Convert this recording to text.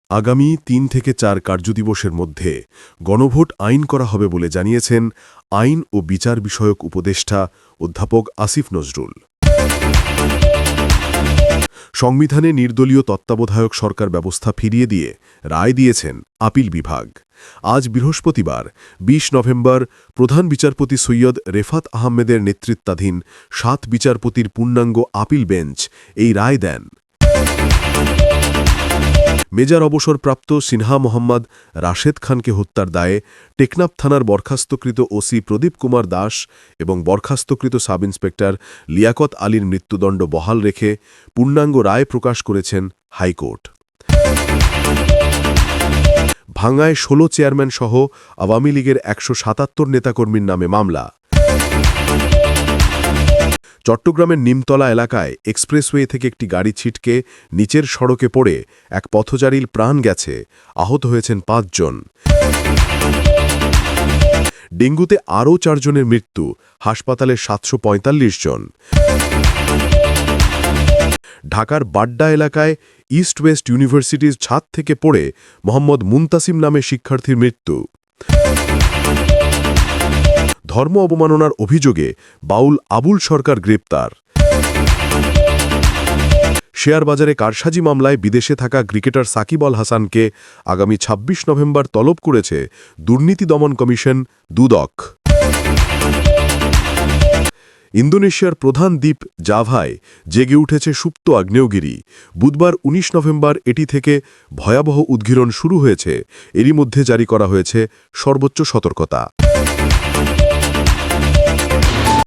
আগামী ৩ থেকে ৪ কার্যদিবসের মধ্যে গণভোট আইন করা হবে বলে জানিয়েছেন আইন ও বিচার বিষয়ক উপদেষ্টা অধ্যাপক আসিফ নজরুল। সংবিধানে নির্দলীয় তত্ত্বাবধায়ক সরকার ব্যবস্থা ফিরিয়ে দিয়ে রায় দিয়েছেন আপিল বিভাগ। আজ বৃহস্পতিবার ২০ নভেম্বর প্রধান বিচারপতি সৈয়দ রেফাত আহমেদের নেতৃত্বাধীন ৭ বিচারপতির পূর্ণাঙ্গ আপিল বেঞ্চ এই রায় দেন। মেজর অবসরপ্রাপ্ত সিনহা মোহাম্মদ রাশেদ খানকে হত্যার দায়ে টেকনাফ থানার বরখাস্তকৃত ওসি প্রদীপ কুমার দাস এবং বরখাস্তকৃত সাব ইন্সপেক্টর লিয়াকত আলীর মৃত্যুদণ্ড বহাল রেখে পূর্ণাঙ্গ রায় প্রকাশ করেছেন হাইকোর্ট। ভাঙ্গায় ১৬ চেয়ারম্যান সহ আওয়ামী লীগের ১৭৭ নেতাকর্মীর নামে মামলা। চট্টগ্রামের নিমতলা এলাকায় এক্সপ্রেসওয়ে থেকে একটি গাড়ি ছিটকে নিচের সড়কে পড়ে এক পথচারীর প্রাণ গেছে, আহত হয়েছেন ৫ জন। ডেঙ্গুতে আরও ৪ জনের মৃত্যু, হাসপাতালে ৭৪৫ জন। ঢাকার বাড্ডা এলাকায় ইস্ট ওয়েস্ট ইউনিভার্সিটির ছাদ থেকে পড়ে মোহাম্মদ মুনতাসিম নামে শিক্ষার্থীর মৃত্যু। ধর্ম অবমাননার অভিযোগে বাউল আবুল সরকার গ্রেপ্তার। শেয়ারবাজারে কারসাজি মামলায় বিদেশে থাকা ক্রিকেটার সাকিব আল হাসানকে আগামী ২৬ নভেম্বর তলব করেছে দুর্নীতি দমন কমিশন দুদক। ইন্দোনেশিয়ার প্রধান দ্বীপ জাভায় জেগে উঠেছে সুপ্ত আগ্নেয়গিরি। বুধবার ১৯ নভেম্বর এটি থেকে ভয়াবহ উদগীরণ শুরু হয়েছে। এরই মধ্যে জারি করা হয়েছে সর্বোচ্চ সতর্কতা।